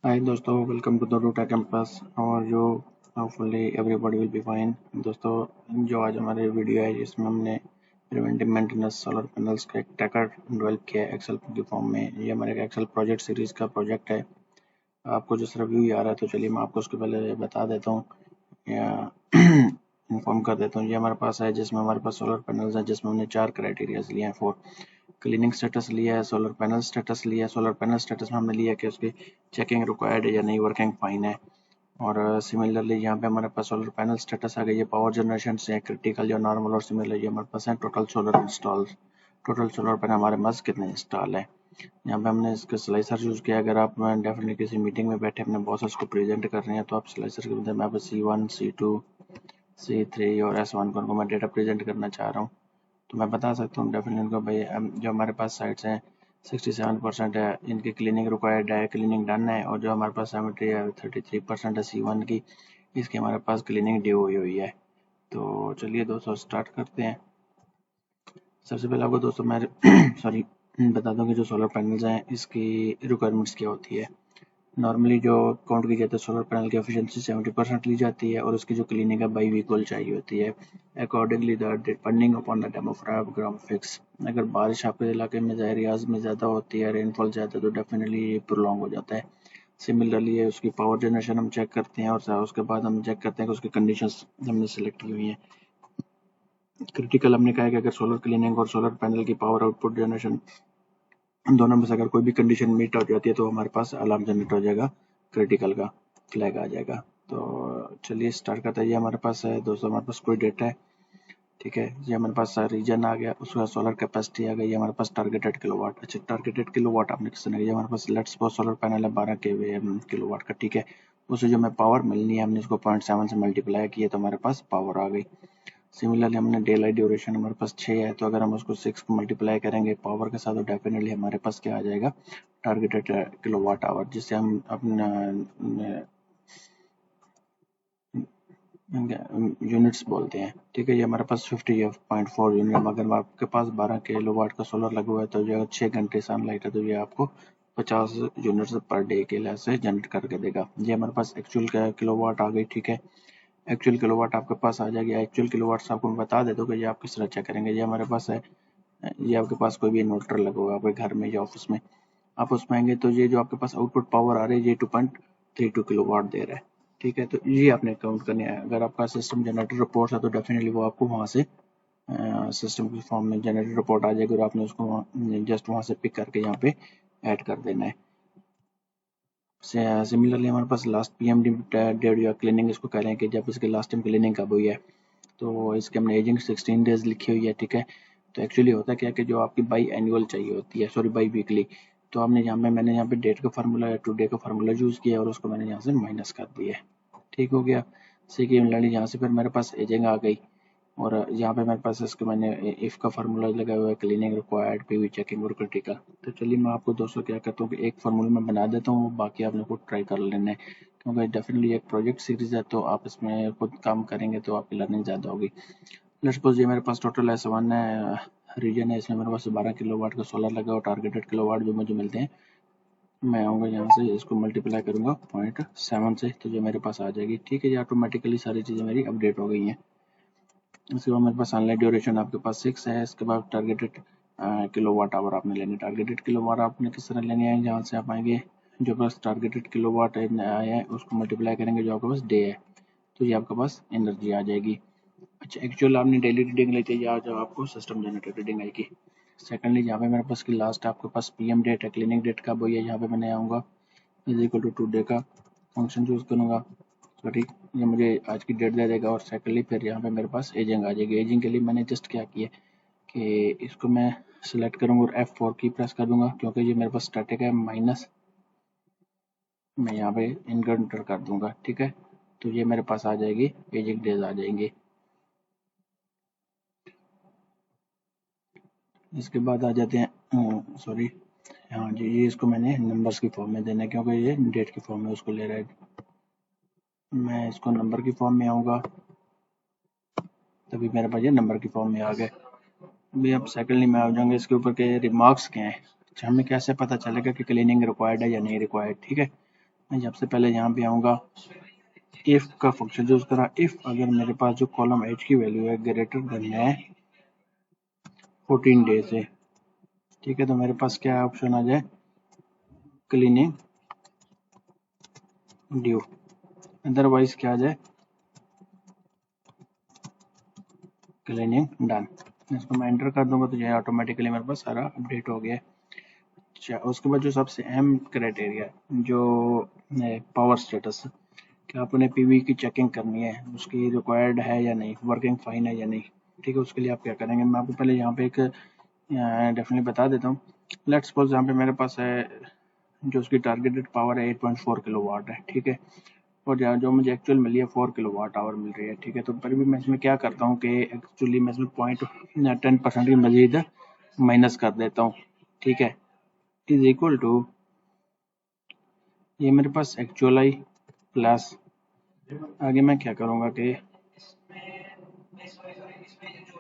हाय दोस्तों, welcome to the Ruta campus और जो hopefully everybody will be fine. दोस्तों, जो आज हमारे वीडियो है जिसमें हमने प्रिवेंटिव मेंटेनेंस सोलर पैनल्स का एक ट्रैकर डेवलप किया है एक्सेल की फॉर्म में। ये हमारे एक्सेल प्रोजेक्ट सीरीज का प्रोजेक्ट है। आपको जिस रिव्यू आ रहा है तो चलिए मैं आपको उसके पहले बता देता हूँ या इन्फॉर्म कर देता हूँ। ये हमारे पास है जिसमें हमारे पास सोलर पैनल्स हैं, जिसमें हमने 4 क्राइटेरियाज लिए हैं। फॉर क्लीनिंग स्टेटस लिया है, सोलर पैनल स्टेटस लिया है। सोलर पैनल स्टेटस में हमने लिया कि उसकी चेकिंग रिक्वायर्ड है या नहीं, वर्किंग फाइन है। और सिमिलरली यहाँ पे हमारे पास सोलर पैनल स्टेटस आ गई है, पावर जनरेशन से क्रिटिकल या नॉर्मल। और सिमिलरली हमारे पास है total solar install, total solar panel हमारे पास कितने इंस्टॉल है। यहाँ पे हमने इसके स्लाइसर यूज किया। अगर आप डेफिनेटली किसी मीटिंग में बैठे अपने बॉसेस को प्रेजेंट कर रहे हैं तो आप स्लाइसर के मदद में C1, C2, C3 और S1 को मैं डेटा प्रेजेंट करना चाह रहा हूँ तो मैं बता सकता हूँ डेफिनेटली उनको, भाई जो हमारे पास साइट्स हैं 67% है, इनकी क्लीनिंग रिक्वायर्ड है, क्लीनिंग डन है। और जो हमारे पास 33% है C1 की, इसकी हमारे पास क्लीनिंग ड्यू हुई है। तो चलिए दोस्तों स्टार्ट करते हैं। सबसे पहले आपको दोस्तों मैं सॉरी बता दूं कि जो सोलर पैनल्स हैं इसकी रिक्वायरमेंट्स क्या होती है। नॉर्मली जो काउंट की जाती है सोलर पैनल की एफिशिएंसी 70% ली जाती है और उसकी जो क्लीनिंग है बाई वीकल चाहिए होती है। Accordingly that depending upon the demographics, अगर बारिश आपके इलाके में एरियाज में ज़्यादा होती है, रेनफॉल ज़्यादा, तो डेफिनेटली ये प्रोलॉन्ग हो जाता है। सिमिलरली है उसकी पावर जनरेशन हम चेक करते हैं और उसके बाद हम चेक करते हैं कि उसकी कंडीशंस हमने सेलेक्ट की हुई हैं। क्रिटिकल हमने कहा है कि अगर सोलर क्लीनिंग और सोलर पैनल की पावर आउटपुट जनरेशन दोनों में से अगर कोई भी कंडीशन मीट हो जाती है तो हमारे पास अलार्म जनरेट हो जाएगा, क्रिटिकल का फ्लैग आ जाएगा। तो चलिए स्टार्ट करते हैं। ये हमारे पास है दोस्तों, हमारे पास कोई डेटा है, ठीक है। ये हमारे पास रीजन आ गया, उसके बाद सोलर कैपेसिटी आ गई, हमारे पास टारगेटेड किलोवाट। अच्छा, टारगेटेड किलोवाट आपने किस तरह, हमारे पास लेट्स सपोज सोलर पैनल है 12 किलोवाट का, ठीक है। उससे जो हमें पावर मिलनी है हमने इसको 0.7 से मल्टीप्लाई किया तो हमारे पास पावर आ गई। सिमिलरली हमने डे लाइट ड्यूरेशन हमारे पास 6 है, तो अगर हम उसको 6 को मल्टीप्लाई करेंगे पावर के साथ तो डेफिनेटली हमारे पास क्या आ जाएगा, टारगेटेड किलोवाट आवर, जिससे हम अपना यूनिट्स बोलते हैं, ठीक है। ये हमारे पास 50.4 यूनिट। अगर आपके पास 12 किलोवाट का सोलर लगा हुआ है तो जो 6 घंटे सनलाइट है तो ये आपको 50 यूनिट्स पर डे के लिए से जनरेट करके देगा। ये हमारे पास एक्चुअल किलोवाट आ गई, ठीक है। एक्चुअल किलोवाट आपके पास आ जाएगी। एक्चुअल किलोवाट से आपको मैं बता देता हूँ कि ये आप किस तरह चेक करेंगे। ये हमारे पास है, ये आपके पास कोई भी इन्वर्टर लगा हुआ है आपके घर में या ऑफिस में, आप उसमें आएंगे तो ये जो आपके पास आउटपुट पावर आ रही है ये 2.32 किलोवाट दे रहा है, ठीक है। तो ये आपने काउंट करने है। अगर आपका सिस्टम जनरेटर रिपोर्ट है तो डेफिनेटली वो आपको वहाँ से सिस्टम की फॉर्म में जनरेटर रिपोर्ट आ जाएगी और आपने उसको जस्ट वहाँ से पिक करके यहाँ पे ऐड कर देना है। सिमिलरली हमारे पास लास्ट पीएमडी डेट या क्लीनिंग इसको कह रहे हैं कि जब इसके लास्ट टाइम क्लीनिंग कब हुई है, तो इसके हमने एजिंग 16 डेज लिखी हुई है, ठीक है। तो एक्चुअली होता क्या कि जो आपकी बाई एनुअल चाहिए होती है, सॉरी बाई वीकली, तो आपने यहाँ पे मैंने यहाँ पे डेट का फार्मूला या टुडे का फार्मूला यूज़ किया और उसको मैंने यहाँ से माइनस कर दिया, ठीक हो गया। सिमिलरली यहाँ से फिर मेरे पास एजिंग आ गई और यहाँ पे मेरे पास इसके मैंने इफ का फार्मूला लगा हुआ है, क्लीनिंग रिक्वायर्ड, पीवी चेकिंग और क्रिटिकल। तो चलिए मैं आपको दोस्तों क्या करता हूँ कि एक फार्मूला मैं बना देता हूँ, बाकी आप लोग को ट्राई कर लेना है, क्योंकि डेफिनेटली एक प्रोजेक्ट सीरीज है तो आप इसमें खुद काम करेंगे तो आपकी लर्निंग ज़्यादा होगी। लेट्स सपोज ये मेरे पास टोटल S1 है, रीजन है, इसमें मेरे पास 12 किलोवाट का सोलर लगा और टारगेटेड किलोवाट जो मुझे मिलते हैं, मैं आऊँगा यहाँ से इसको मल्टीप्लाई करूँगा 0.7 से तो जो मेरे पास आ जाएगी, ठीक है। ये ऑटोमेटिकली सारी चीज़ें मेरी अपडेट हो गई हैं। इसके बाद मेरे पास सनलाइट ड्यूरेशन आपके पास 6 है। इसके बाद टारगेटेड किलोवाट आवर आपने लेने, टारगेटेड किलोवाट आपने किस तरह लेने हैं, जहाँ से आप आएंगे जो पास टारगेटेड किलोवाट आया है उसको मल्टीप्लाई करेंगे जो आपके पास डे है, तो ये आपके पास एनर्जी आ जाएगी। अच्छा, एक्चुअल आपने डेली रीडिंग लेते हैं या जब आपको सिस्टम जनरेटेड रीडिंग आएगी। सेकंडली यहाँ पे मेरे पास की लास्ट आपके पास पीएम डेट है, क्लिनिक डेट कब हुई है, यहाँ पे मैंने आऊँगा इज इक्वल टू टुडे का फंक्शन चूज करूँगा, सॉरी ये मुझे आज की डेट दे देगा। और सेकंडली फिर यहाँ पे मेरे पास एजिंग आ जाएगी। एजिंग के लिए मैंने जस्ट क्या किया कि इसको मैं सिलेक्ट करूँगा और F4 की प्रेस कर दूंगा, क्योंकि ये मेरे पास स्टैटिक है, माइनस मैं यहाँ पे इनकर कर दूंगा, ठीक है। तो ये मेरे पास आ जाएगी, एजिंग डेज आ जाएंगे। इसके बाद आ जाते हैं, सॉरी हाँ जी, ये इसको मैंने नंबर्स की फॉर्म में देना है क्योंकि ये डेट की फॉर्म में उसको ले रहा है। मैं इसको नंबर की फॉर्म में आऊँगा तभी मेरे पास ये नंबर की फॉर्म में आ गए। अभी अब सेकंडली में आ जाएंगे इसके ऊपर के रिमार्क्स क्या हैं। अच्छा, हमें कैसे पता चलेगा कि क्लीनिंग रिक्वायर्ड है या नहीं रिक्वायर्ड, ठीक है। मैं सबसे पहले यहाँ पे आऊँगा, इफ का फंक्शन यूज करा। इफ अगर मेरे पास जो कॉलम एच की वैल्यू है ग्रेटर देन है 14 डेज है, ठीक है, तो मेरे पास क्या ऑप्शन आ जाए, क्लीनिंग ड्यू। अदरवाइज क्या आ जाए, क्लीनिंग डन। इसको मैं एंटर कर दूंगा तो ये ऑटोमेटिकली मेरे पास सारा अपडेट हो गया। अच्छा, उसके बाद जो सबसे अहम क्राइटेरिया जो पावर स्टेटस, कि आपने पीवी की चेकिंग करनी है, उसकी रिक्वायर्ड है या नहीं, वर्किंग फाइन है या नहीं, ठीक है। उसके लिए आप क्या करेंगे, मैं आपको पहले यहाँ पे एक डेफिनेटली बता देता हूँ। लेट्स सपोज यहाँ पे मेरे पास है जो उसकी टारगेटेड पावर है 8.4 किलोवाट है, ठीक है, और जो मुझे एक्चुअल मिली है 4 किलोवाट आवर मिल रही है, ठीक है। तो पर भी मैं इसमें क्या करता हूँ कि एक्चुअली मैं इसमें 10% की मजीद माइनस कर देता हूँ, ठीक है, इज इक्वल टू ये मेरे पास एक्चुअल आई प्लस आगे मैं क्या करूँगा कि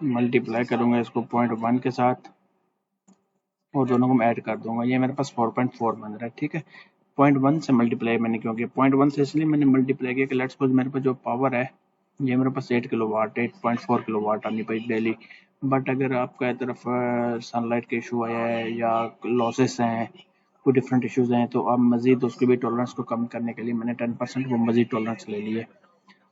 मल्टीप्लाई करूँगा इसको 0.1 के साथ और दोनों को मैं ऐड कर दूंगा। ये मेरे पास 4.4 बन रहा है, ठीक है। 0.1 से मल्टीप्लाई मैंने क्यों किया, 0.1 से इसलिए मैंने मल्टीप्लाई किया कि लेट्स सपोज मेरे पास जो पावर है ये मेरे पास 8 किलोवाट 8.4 किलोवाट आनी पड़ी डेली। बट अगर आपका तरफ सनलाइट का इशू आया है या लॉसेस हैं, कोई डिफरेंट इश्यूज हैं, तो आप मजीद उसके भी टॉलरेंस को कम करने के लिए मैंने 10% वो मजीद टॉलरेंस ले लिए।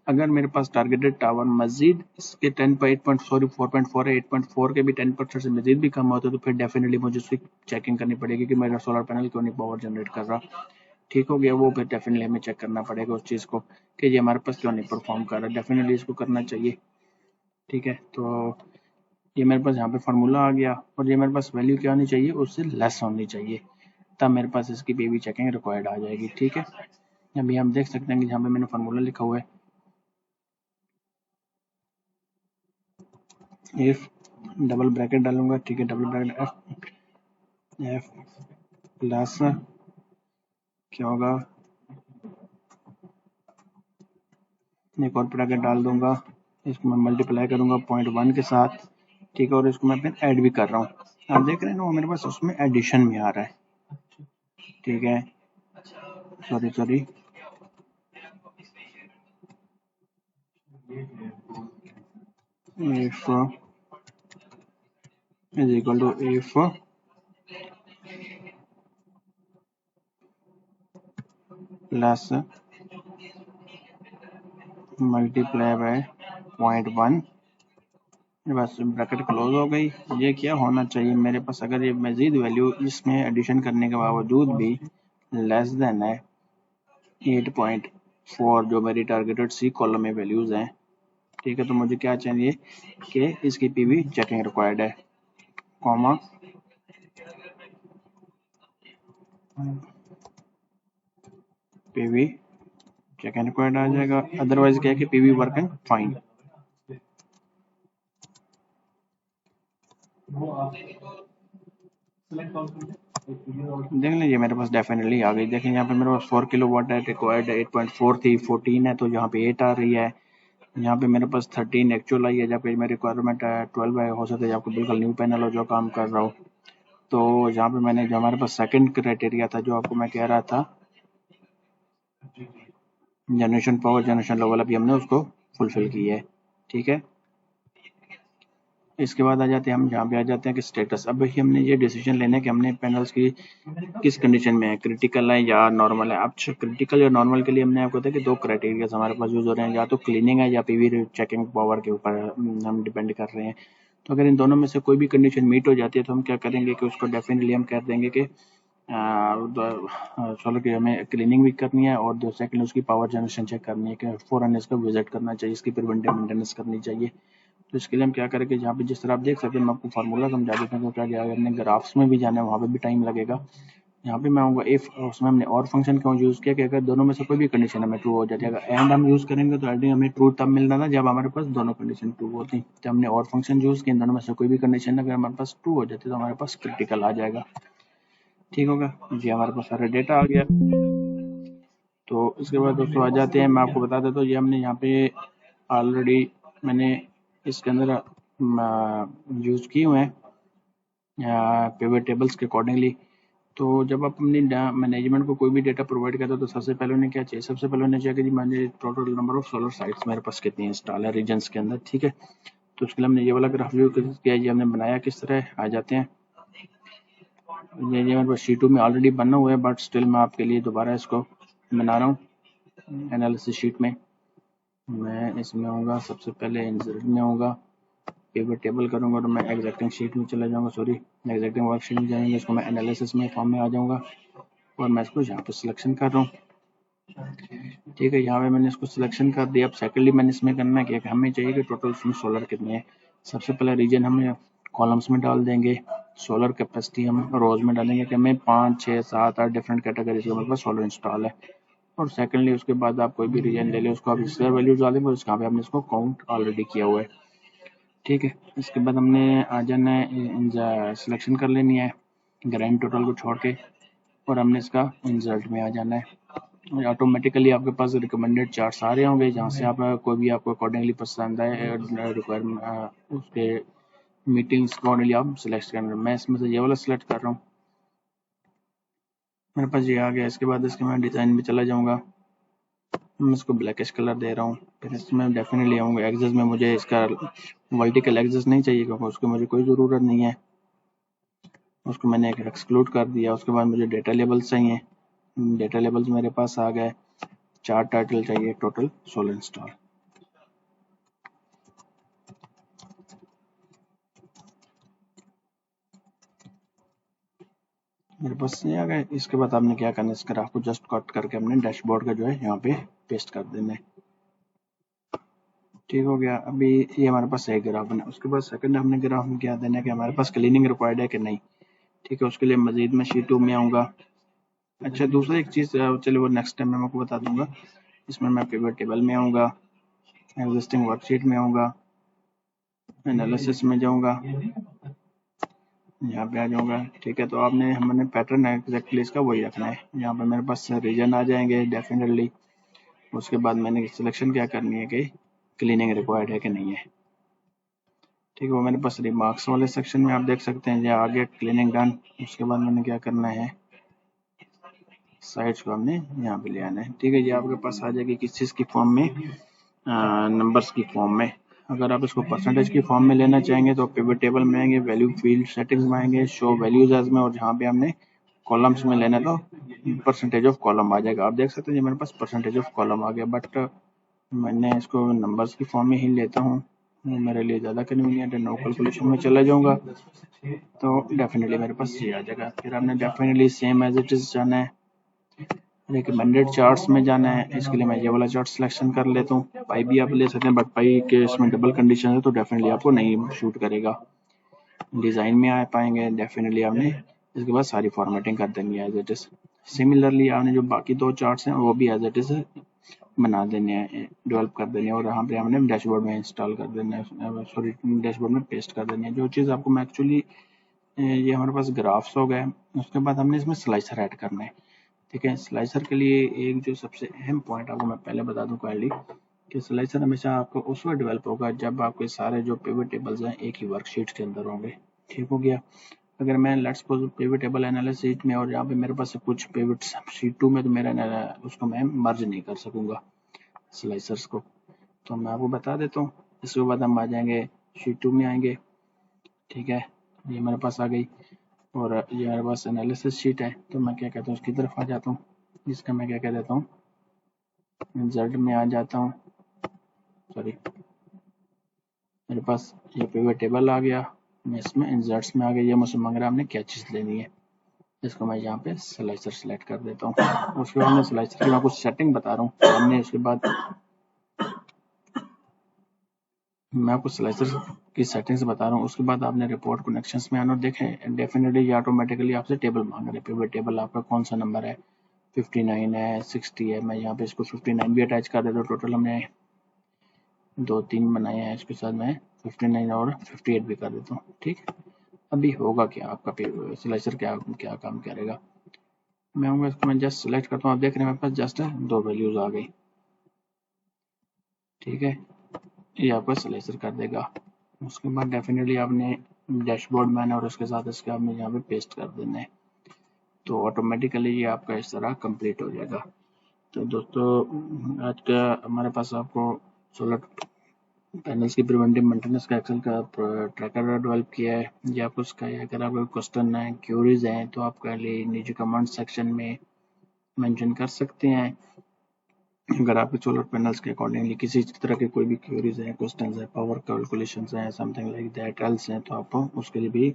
अगर मेरे पास टारगेटेड टावर मजीद इसके 4.4 है, 8.4 के भी 10% से मजीद भी कम होता है, तो फिर डेफिनेटली मुझे उसकी चेकिंग करनी पड़ेगी कि मेरा सोलर पैनल क्यों नहीं पावर जनरेट कर रहा। ठीक हो गया, वो फिर डेफिनेटली हमें चेक करना पड़ेगा उस चीज़ को कि ये हमारे पास क्यों नहीं परफॉर्म कर रहा, डेफिनेटली इसको करना चाहिए, ठीक है। तो ये मेरे पास यहाँ पे फार्मूला आ गया और ये मेरे पास वैल्यू क्या होनी चाहिए, उससे लेस होनी चाहिए, तब मेरे पास इसकी पीवी चेकिंग रिक्वायर्ड आ जाएगी, ठीक है। अभी हम देख सकते हैं कि यहाँ पे मैंने फार्मूला लिखा हुआ है, इफ डबल ब्रैकेट डालूंगा, ठीक है, डबल ब्रैकेट एफ प्लस क्या होगा, एक और ब्रैकेट डाल दूंगा, इसको मैं मल्टीप्लाई करूंगा 0.1 के साथ, ठीक है, और इसको मैं फिर ऐड भी कर रहा हूँ। आप देख रहे हैं ना, वो मेरे पास उसमें एडिशन में आ रहा है, ठीक है, sorry if is equal to if plus multiply by 0.1, बस ब्रैकेट क्लोज हो गई। ये क्या होना चाहिए मेरे पास, अगर ये मजीद वैल्यू इसमें एडिशन करने के बावजूद भी लेस देन है 8.4 जो मेरी टारगेटेड सी कॉलम में वैल्यूज हैं, ठीक है, तो मुझे क्या चाहिए कि इसकी पीवी चेकिंग रिक्वायर्ड है, कॉमा पीवी चेकिंग रिक्वायर्ड आ जाएगा, अदरवाइज क्या है कि पीवी वर्किंग फाइन। देख लीजिए मेरे पास डेफिनेटली आ गई, देखें यहाँ पे मेरे पास 4 किलो वाट है, रिक्वायर्ड 8.4 थी, 14 है, तो यहाँ पे 8 आ रही है, यहाँ पे मेरे पास 13 एक्चुअल आई है, जबकि मेरी रिक्वायरमेंट है 12 है, हो सकता है आपको बिल्कुल न्यू पैनल हो जो काम कर रहा हो। तो यहाँ पे मैंने जो हमारे पास सेकंड क्राइटेरिया था जो आपको मैं कह रहा था, जनरेशन पावर जनरेशन लेवल, अभी हमने उसको फुलफिल किया है, ठीक है। इसके बाद आ जाते हैं हम जहाँ पे आ जाते हैं कि स्टेटस, अब भाई हमने ये डिसीजन लेना है कि हमने पैनल्स की किस कंडीशन में है, क्रिटिकल है या नॉर्मल है। अब क्रिटिकल या नॉर्मल के लिए हमने आपको बताया कि दो क्राइटेरिया हमारे पास यूज हो रहे हैं, या तो क्लीनिंग है या पीवी चेकिंग पावर के ऊपर हम डिपेंड कर रहे हैं। तो अगर इन दोनों में से कोई भी कंडीशन मीट हो जाती है तो हम क्या करेंगे कि उसको डेफिनेटली हम कह देंगे कि सोलर की हमें क्लीनिंग भी करनी है और सेकंड उसकी पावर जनरेशन चेक करनी है कि फौरन इसका विजिट करना चाहिए, इसकी प्रिवेंटिव मेंटेनेंस करनी चाहिए। तो इसके लिए हम क्या करेंगे, जहाँ पे जिस तरह आप देख सकते हैं, मैं आपको फार्मूला समझा देता हूँ, क्या अगर हमने ग्राफ्स में भी जाना है वहाँ पे भी टाइम लगेगा। यहाँ पे मैं आऊँगा इफ, उसमें हमने और फंक्शन क्यों यूज़ किया कि अगर दोनों में से कोई भी कंडीशन हमें ट्रू हो जाती है, अगर एंड हम यूज़ करेंगे तो एंड हमें ट्रू तब मिल रहा था जब हमारे पास दोनों कंडीशन ट्रू होती, तो हमने और फंक्शन यूज़ किया, दोनों में से कोई भी कंडीशन अगर हमारे पास ट्रू हो जाती तो हमारे पास क्रिटिकल आ जाएगा, ठीक होगा जी, हमारे पास सारा डेटा आ गया। तो इसके बाद दोस्तों आ जाते हैं, मैं आपको बता देता हूँ, ये हमने यहाँ पे ऑलरेडी मैंने इसके अंदर यूज़ किए हुए हैं पिवट टेबल्स के अकॉर्डिंगली। तो जब आप अपनी मैनेजमेंट को कोई भी डेटा प्रोवाइड करते हो तो सबसे पहले उन्हें क्या चाहिए, सबसे पहले उन्हें चाहिए कि जी मुझे total number of solar sites मेरे पास कितनी इंस्टॉल है रीजन्स के अंदर, ठीक है। तो उसके लिए हमने ये वाला ग्राफ व्यू किया, ये हमने बनाया किस तरह, आ जाते हैं। ये मेरे पास शीटू में ऑलरेडी बना हुआ है, बट स्टिल मैं आपके लिए दोबारा इसको बना रहा हूँ। एनालिसिस शीट में मैं इसमें आऊँगा, सबसे पहले इंसर्ट में आऊँगा, पिवट टेबल करूँगा तो मैं एग्जैक्टिंग शीट में चला जाऊँगा, सॉरी एग्जैक्टिंग वर्कशीट में जाएंगे, इसको मैं एनालिसिस में फॉर्म में आ जाऊँगा और मैं इसको यहाँ पे सिलेक्शन कर रहा हूँ, ठीक है। यहाँ पे मैंने इसको सिलेक्शन कर दिया। अब सेकेंडली मैंने इसमें करना है कि हमें चाहिए कि टोटल उसमें सोलर कितने हैं। सबसे पहले रीजन हमें कॉलम्स में डाल देंगे, सोलर कैपेसिटी हम रोज में डालेंगे कि हमें 5, 6, 7, 8 डिफरेंट कैटेगरीज के मतलब सोलर इंस्टॉल है। और सेकेंडली उसके बाद आप कोई भी रीजन ले लें, उसको आप इसका वैल्यूज डालेंगे और इसका पे हमने इसको काउंट ऑलरेडी किया हुआ है, ठीक है। इसके बाद हमने आ जाना है, सिलेक्शन कर लेनी है ग्रैंड टोटल को छोड़ के और हमने इसका इंसर्ट में आ जाना है। ऑटोमेटिकली आपके पास रिकमेंडेड चार्ट्स आ रहे होंगे, जहाँ से आप कोई भी आपको अकॉर्डिंगली पसंद आए रिक्वायरमेंट उसके मीटिंग्स अकॉर्डिंगली आप सिलेक्ट करना। मैं इसमें से ये वाला सिलेक्ट कर रहा हूँ, मेरे पास ये आ गया। इसके बाद इसके मैं डिज़ाइन में चला जाऊँगा, मैं इसको ब्लैकिश कलर दे रहा हूँ। फिर इसमें डेफिनेटली आऊँगा एक्सेस में, मुझे इसका वर्टिकल एक्सेस नहीं चाहिए क्योंकि उसकी मुझे कोई ज़रूरत नहीं है, उसको मैंने एक्सक्लूड कर दिया। उसके बाद मुझे डेटा लेबल्स चाहिए, डेटा लेबल्स मेरे पास आ गए। चार्ट टाइटल चाहिए टोटल सोलर इंस्टॉल, मेरे पास ये आ गए। इसके बाद आपने क्या करना है, इस ग्राफ को जस्ट कट करके अपने डैशबोर्ड का जो है यहाँ पे पेस्ट कर देना है, ठीक हो गया। अभी ये हमारे पास एक ग्राफ बना। उसके बाद सेकंड हमने ग्राफ में क्या देना है कि हमारे पास क्लीनिंग रिक्वायर्ड है कि नहीं, ठीक है। उसके लिए मजीद मैं शीट 2 में आऊँगा। अच्छा, दूसरा एक चीज़ चलिए वो नेक्स्ट टाइम मैं आपको बता दूंगा। इसमें मैं पिवट टेबल में आऊँगा, एग्जिस्टिंग वर्कशीट में आऊँगा, एनालिसिस में जाऊँगा, यहाँ पे आ जाऊँगा, ठीक है। तो आपने हमने पैटर्न एग्जैक्टली इसका वही रखना है। यहाँ पे मेरे पास रीजन आ जाएंगे डेफिनेटली। उसके बाद मैंने सिलेक्शन क्या करनी है कि क्लीनिंग रिक्वायर्ड है कि नहीं है, ठीक है। वो मेरे पास रिमार्क्स वाले सेक्शन में आप देख सकते हैं, या आगे क्लीनिंग डन। उसके बाद मैंने क्या करना है, साइड्स को हमने यहाँ पे ले आना है, ठीक है। ये आपके पास आ जाएगी किस चीज़ की फॉर्म में, नंबर्स की फॉर्म में। अगर आप इसको परसेंटेज की फॉर्म में लेना चाहेंगे तो पिवट टेबल में आएंगे, वैल्यू फील्ड सेटिंग्स में आएंगे, शो वैल्यूज एज में, और जहाँ पे हमने कॉलम्स में लेना तो परसेंटेज ऑफ कॉलम आ जाएगा। आप देख सकते हैं मेरे पास परसेंटेज ऑफ कॉलम आ गया, बट मैंने इसको नंबर्स की फॉर्म में ही लेता हूँ, मेरे लिए ज़्यादा कन्वीनियंट है। नो कैलकुलेशन में चला जाऊँगा तो डेफिनेटली मेरे पास ये आ जाएगा। फिर हमने definitely same as it is जाना है, रिकमेंडेड चार्ट्स में जाना है। इसके लिए मैं ये वाला चार्ट सिलेक्शन कर लेता हूँ। पाई भी आप ले सकते हैं, बट पाई के इसमें डबल कंडीशन है तो डेफिनेटली आपको नहीं शूट करेगा। डिज़ाइन में आ पाएंगे, डेफिनेटली आपने इसके बाद सारी फॉर्मेटिंग कर देनी है एज इट इज़। सिमिलरली आपने जो बाकी 2 चार्ट्स हैं वो भी एज इट इज़ बना देने हैं, डेवलप कर देने हैं, और यहाँ पे हमने डैशबोर्ड में इंस्टॉल कर देना है, सॉरी डैशबोर्ड में पेस्ट कर देनी है। जो चीज़ आपको मैं एक्चुअली, ये हमारे पास ग्राफ्स हो गए। उसके बाद हमने इसमें स्लाइसर ऐड करना है, ठीक है। स्लाइसर के लिए एक जो सबसे अहम पॉइंट आपको मैं पहले बता दूं काइंडली, कि स्लाइसर हमेशा आपको उस वक्त डेवलप होगा जब आपके सारे जो पिवट टेबल्स हैं एक ही वर्कशीट के अंदर होंगे, ठीक हो गया। अगर मैं let's suppose pivot table analysis में और यहाँ पे मेरे पास कुछ पिवट्स शीट 2 में, तो मेरा उसको मैं मर्ज नहीं कर सकूंगा स्लाइसर्स को, तो मैं आपको बता देता हूँ। इसके बाद हम आ जाएंगे शीट 2 में आएंगे, ठीक है। ये मेरे पास आ गई और ये मेरे पास एनालिसिस शीट है, तो मैं क्या कहता हूँ उसकी तरफ आ जाता हूँ। इसका मैं क्या कह देता हूँ, इंसर्ट में आ जाता हूँ, सॉरी मेरे पास ये पिवट टेबल आ गया, मैं इसमें इंसर्ट्स में आ गया। ये मुझसे मांग रहा है हमने क्या चीज़ लेनी है, इसको मैं यहाँ पे स्लाइसर सेलेक्ट कर देता हूँ। उसके बाद मैं स्लाइसर की मैं कुछ सेटिंग बता रहा हूँ हमने। उसके बाद मैं आपको स्लाइसर की सेटिंग्स बता रहा हूँ। उसके बाद आपने रिपोर्ट कनेक्शंस में आना और देखें डेफिनेटली ये ऑटोमेटिकली आपसे टेबल मांग रहे हैं। पिवट टेबल आपका कौन सा नंबर है, 59 है, 60 है। मैं यहाँ पे इसको 59 भी अटैच कर देता हूँ। टोटल हमने 2-3 बनाए हैं, इसके साथ मैं 59 और 58 भी कर देता हूँ, ठीक। अभी होगा क्या आपका स्लाइसर क्या क्या काम करेगा, मैं आऊँगा इसको मैं जस्ट सिलेक्ट करता हूँ। आप देख रहे हैं मेरे पास जस्ट 2 वैल्यूज आ गई, ठीक है। ये आपका स्लाइसर कर देगा। उसके बाद डेफिनेटली आपने डैशबोर्ड में आना और उसके साथ इसके आपने यहाँ पे पेस्ट कर देना है, तो ऑटोमेटिकली ये आपका इस तरह कंप्लीट हो जाएगा। तो दोस्तों आज का हमारे पास आपको सोलर पैनल्स की प्रिवेंटिव मेंटेनेंस का एक्सेल का ट्रैकर डेवलप किया है। ये आपको उसका अगर आपको क्वेश्चन है, क्यूरीज हैं, तो आप नीचे कमेंट सेक्शन में मेंशन कर सकते हैं। अगर आपके सोलर पैनल्स के अकॉर्डिंगली किसी तरह के कोई भी क्यूरीज हैं, क्वेश्चंस हैं, पावर कैलकुलेशंस हैं, समथिंग लाइक दैट एल्स हैं, तो आप उसके लिए भी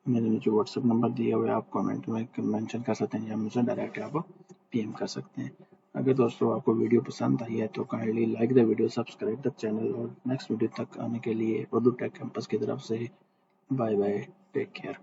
मेरे नीचे व्हाट्सएप नंबर दिया हुआ है, आप कमेंट में मेंशन कर सकते हैं या मुझे डायरेक्ट आप पीएम कर सकते हैं। अगर दोस्तों आपको वीडियो पसंद आई है तो kindly like the video, subscribe the channel, और नेक्स्ट वीडियो तक आने के लिए उर्दू टेक कैंपस की तरफ से बाय बाय, टेक केयर।